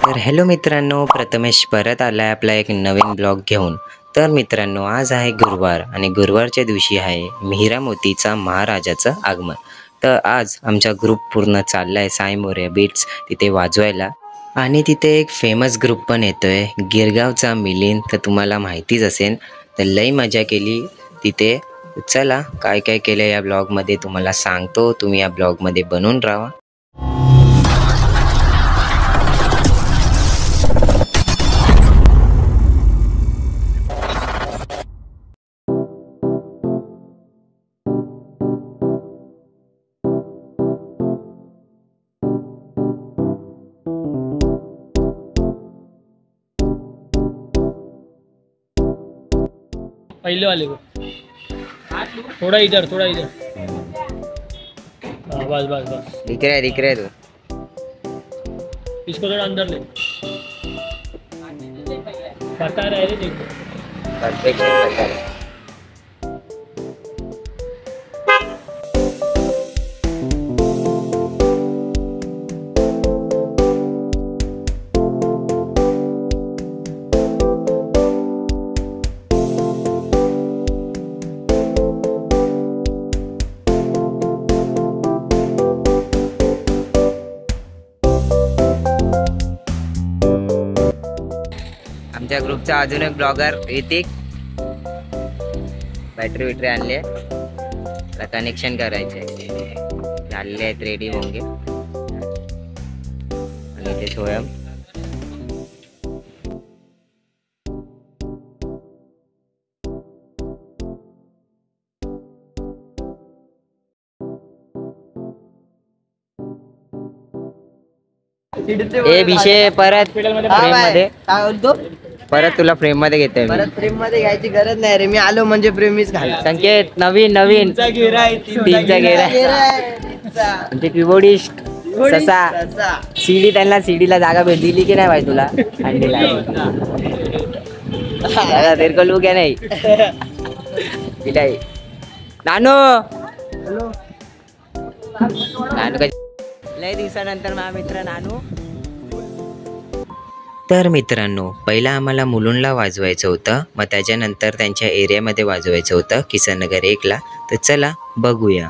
तर हॅलो मित्रांनो, प्रथमेश परत आलाय आपला एक नवीन ब्लॉग घेऊन। तर मित्रांनो, आज आहे गुरुवार आणि गुरुवारच्या दिवशी आहे मिहिरा मोतीचा महाराजाचं आगमन। तर आज आमचा ग्रुप पूर्ण चाललाय साई मोरया बीट्स तिथे वाजवायला आणि तिथे एक फेमस ग्रुप पण येतोय गिरगावचा मिलिंद। तर तुम्हाला माहितीच असेल, तर लई मजा केली तिथे। चला काय काय केलं या ब्लॉगमध्ये तुम्हाला सांगतो, तुम्ही या ब्लॉगमध्ये बनून राहा। पहले वाले को थोड़ा इधर हाँ बस बस बस दिख रहा है तू। इसको थोड़ा अंदर ले बता रहे रे देखो परफेक्शन बता रहा है। आमच्या ग्रुपचा अजून एक ब्लॉगर ऋतिक बॅटरी आणली आहे, त्याला कनेक्शन करायचे झालेले आहेत रेडी होंगे। आणि ते स्वयं ए विषय परत फ्रेम मध्ये काय बोलतो, परत तुला फ्रेम मध्ये घेते। परत फ्रेम मध्ये घ्यायची गरज नाही रे, मी आलो म्हणजे फ्रेमीच घाला। संकेत नवीन तीनचा घेरा आहे, तीनचा गेला म्हणजे कीबोर्डिस्ट ससा सीडी, त्यांना सीडीला जागा भेट दिली की नाही भाई तुला? हँडीला तेरे को लू क्या नाही दिलाय नानू नानू लय दिवसानंतर माझा मित्र नानू। तर मित्रांनो, पहिला आम्हाला मुलुंडला वाजवायचं होतं, मग त्याच्यानंतर त्यांच्या एरियामध्ये वाजवायचं होतं किसननगर 1ला। तर चला बघूया।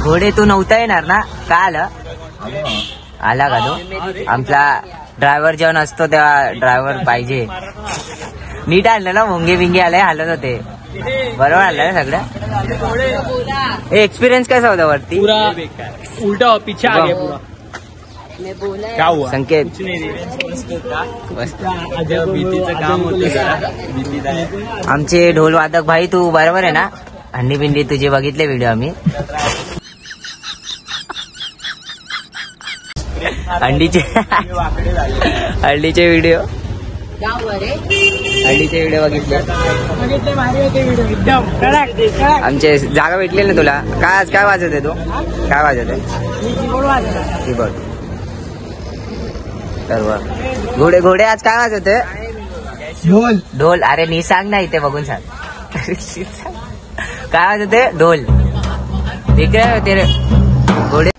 घोडे तू नव्हता येणार ना? का आला? आला का तो? आमचा ड्रायव्हर जेव्हा नसतो तेव्हा ड्रायव्हर पाहिजे। नीट आणलं ना, भोंगे बिंगे आले हालत होते, बरोबर आणलं ना सगळं? एक्सपिरियन्स कैसा होता वरती? पूरा उल्टा पीछे आ गया पूरा। क्या हुआ? संकेत काम होतं। आमचे ढोल वादक भाई, तू बरोबर आहे ना? हंडी बिंडी तुझे बघितले व्हिडिओ आम्ही, हंडीचे व्हिडिओ बघितले। आमचे जागा भेटली ना तुला? काय आज काय वाजवते तू? काय वाजवते? कीबोर्ड। तर घोडे आज काय वाजवते? ढोल। अरे नी सांग ना, इथे बघून सांग काय वाजवते? ढोल। ठीक आहे तेरे घोडे।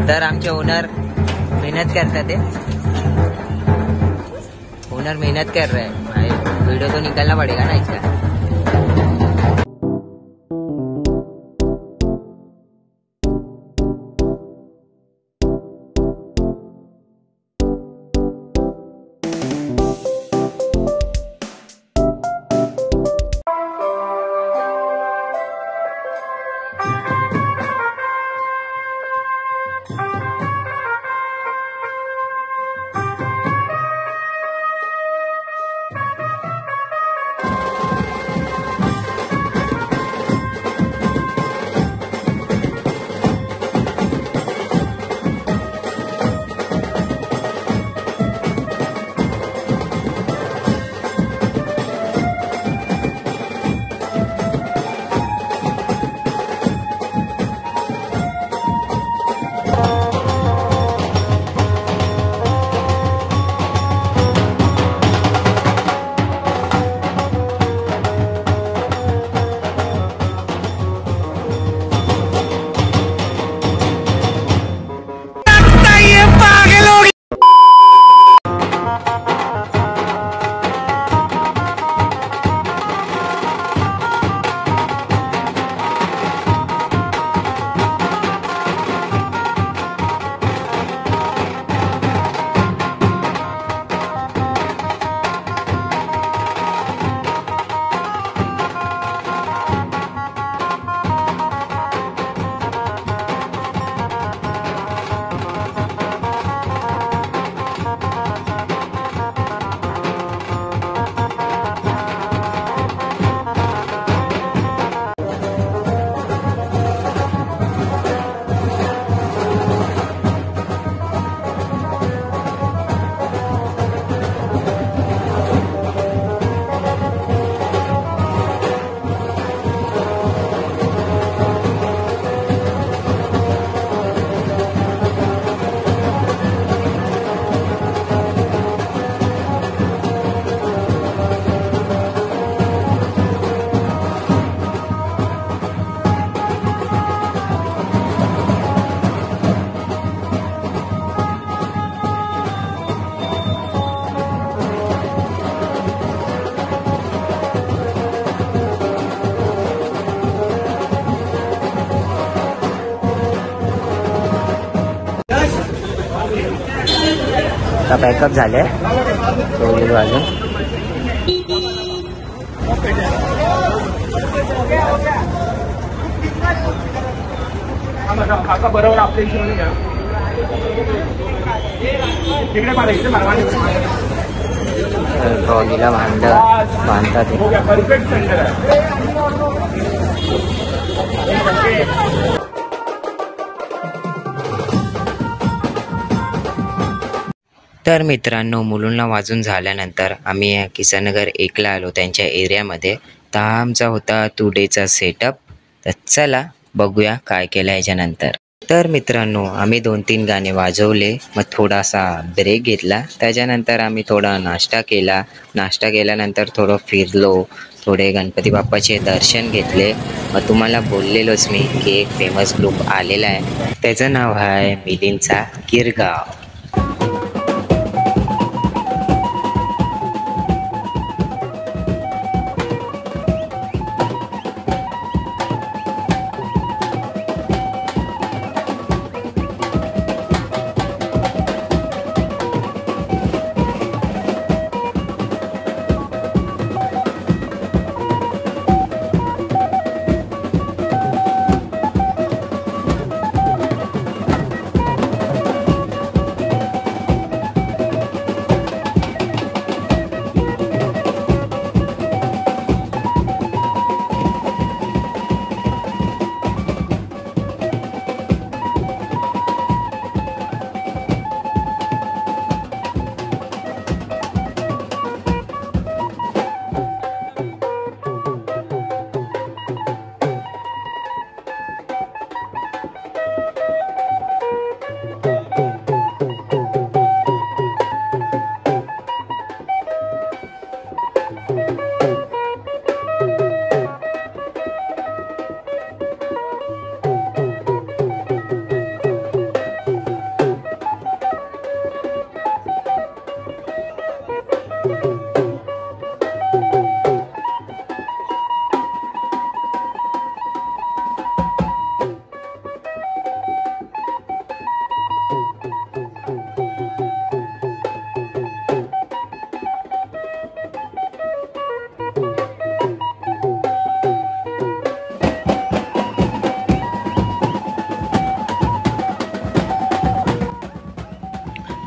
तर आमचे ओनर मेहनत करतात, ओनर मेहनत कर रहे हैं, वीडियो तो निकालना पड़ेगा ना इसका। आता पॅकअप झाले तो गेलो अजून. बरोबर आपल्या हिशोबाने घ्या. तिकडे ट्रॉलीला बांधतात ते. परफेक्ट सेंटर आहे. तर मित्रांनो, मुलुंडला वाजून झाल्यानंतर आम्ही किसनगर 1ला आलो त्यांच्या एरियामध्ये. तर हा आमचा होता टुडेचा सेटअप. तर चला बघूया काय केलं याच्यानंतर. तर मित्रांनो, आम्ही 2-3 गाणे वाजवले, मग थोडासा ब्रेक घेतला. त्याच्यानंतर आम्ही थोडा नाश्ता केला. नाश्ता केल्यानंतर थोडं फिरलो, थोडे गणपती बाप्पाचे दर्शन घेतले. मग तुम्हाला बोललेलोच मी की एक फेमस ग्रुप आलेला आहे, त्याचं नाव आहे मिलिंदचा गिरगाव.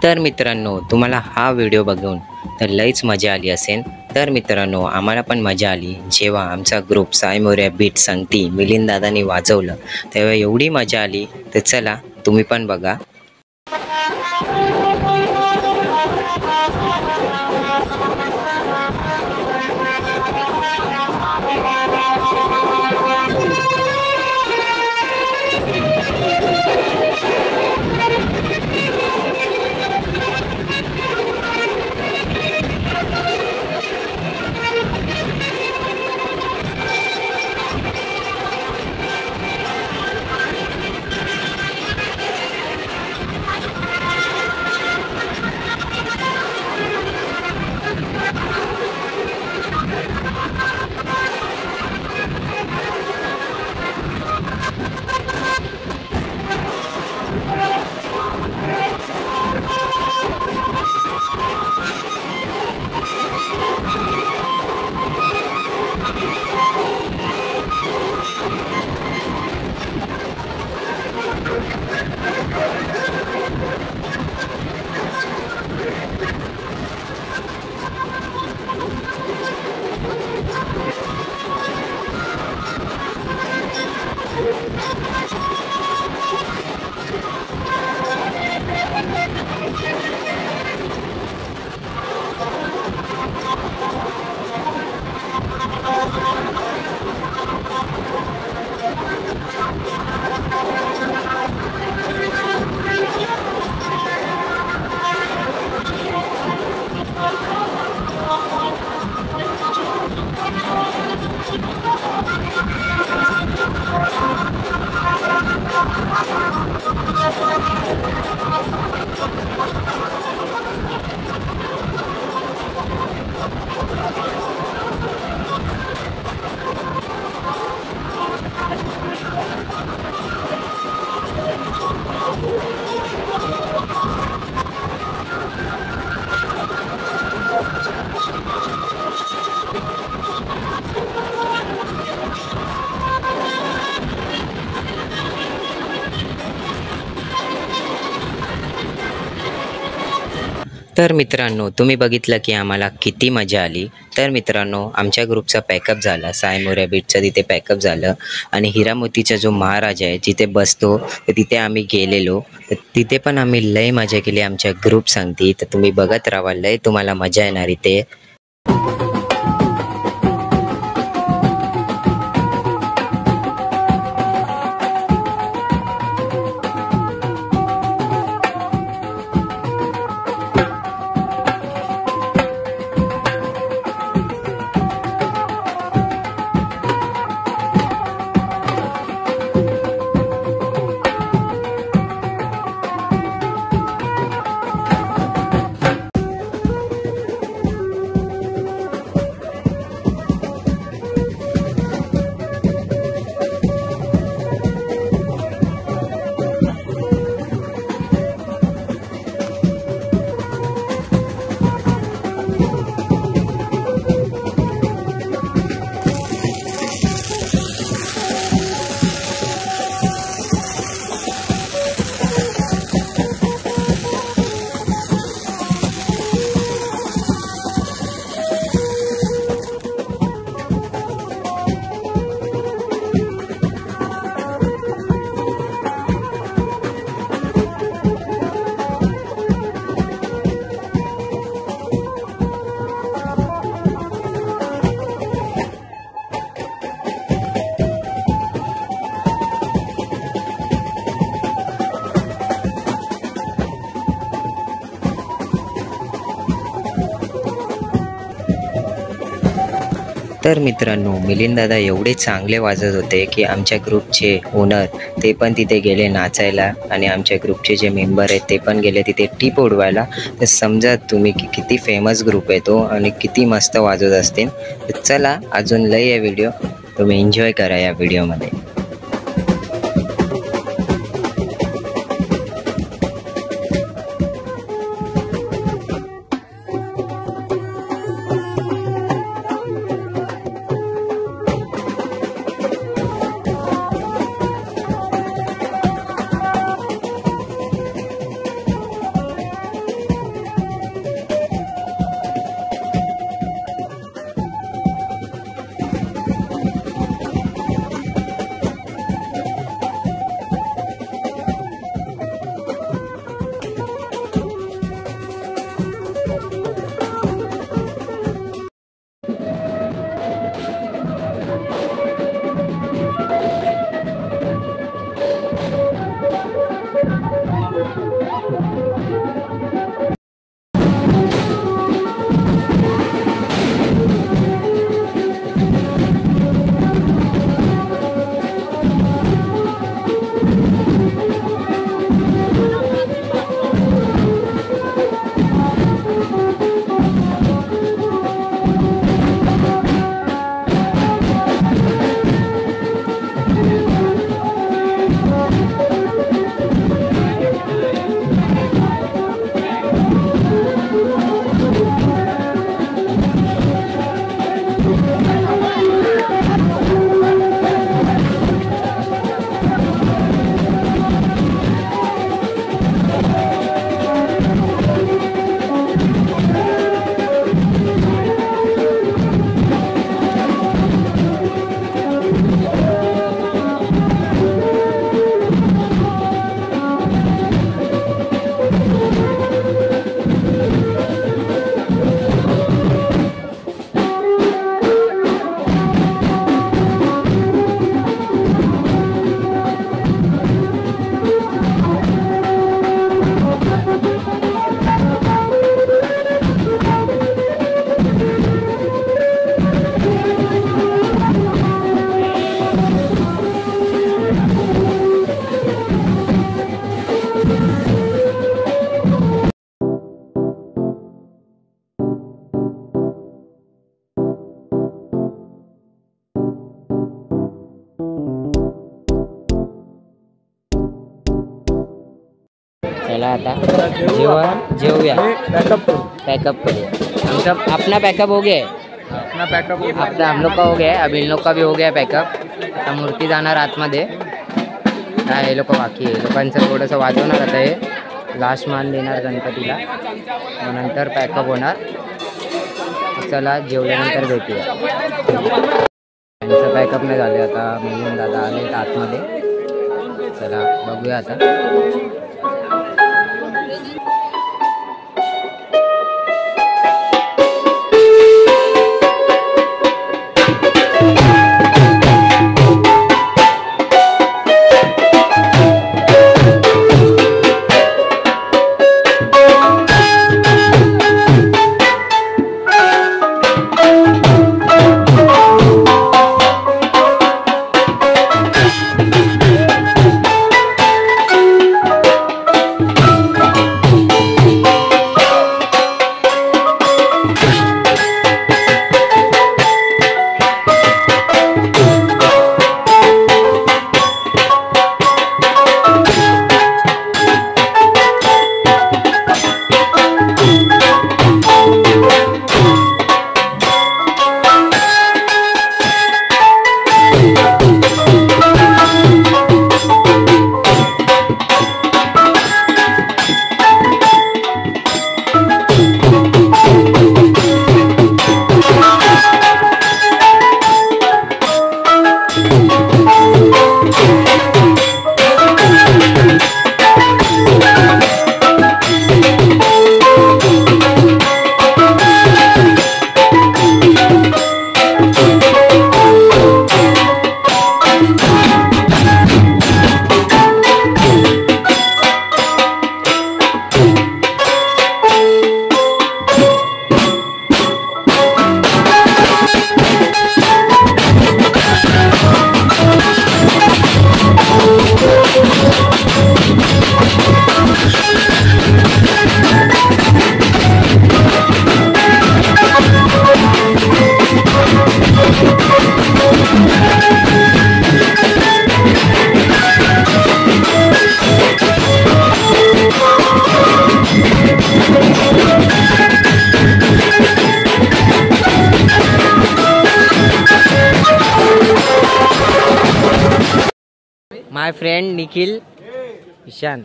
तर मित्रांनो, तुम्हाला हा व्हिडिओ बघून तर लईच मजा आली असेल. तर मित्रांनो, आम्हाला पण मजा आली जेव्हा आमचा ग्रुप साई मोरया बीट संगती मिलिंद दादांनी वाजवलं, तेव्हा एवढी मजा आली. तर चला तुम्ही पण बघा. तर मित्रांनो, तुम्ही बघितलं की आम्हाला किती मजा आली. तर मित्रांनो, आमच्या ग्रुपचा पॅकअप झाला. साय मोऱ्या बीचचं तिथे पॅकअप झालं आणि हिरामोतीचा जो महाराज आहे जिथे बसतो तर तिथे आम्ही गेलेलो. तर तिथे पण आम्ही लय मजा केली आमच्या ग्रुप सांगती. तर तुम्ही बघत राहा, लय तुम्हाला मजा येणार इथे. तर मित्रांनो, मिलिंद दादा एवढे चांगले वाजत होते की आमच्या ग्रुपचे ओनर ते पण तिथे गेले नाचायला आणि आमच्या ग्रुपचे जे मेंबर आहेत ते पण गेले तिथे टिप उडवायला. तर समजा तुम्ही की किती फेमस ग्रुप आहे तो आणि किती मस्त वाजवत असतील. तर चला, अजून लय आहे व्हिडिओ, तुम्ही एन्जॉय करा या व्हिडिओमध्ये. चला आता जेवूया, पैकअप करूँ हम सब. अपना पैकअप हो गया है, अपना पैकअप अपना हम लोग का हो गया है. अभी इन लोग का भी हो गया है पैकअप. आता मूर्ती जाणार आतमध्ये. काय हे लोक बाकी आहे, लोकांचं थोडंसं वाजवणार आता हे. लास्ट मान देणार गणपतीला, मग नंतर पॅकअप होणार. चला जेवल्यानंतर भेटूया. त्यांचं पॅकअप नाही झाले आता. मिलिंद दादा आले आतमध्ये. चला बघूया आता. माय फ्रेंड निखिल ईशान,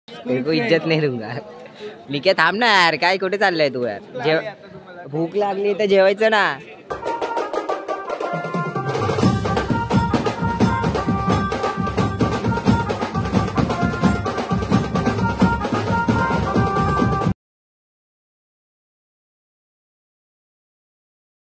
तेरे को इज्जत नहीं दूंगा. निके थांब ना यार, काय कुठे चाललाय तू यार? भूक लागली तर जेवायचं ना.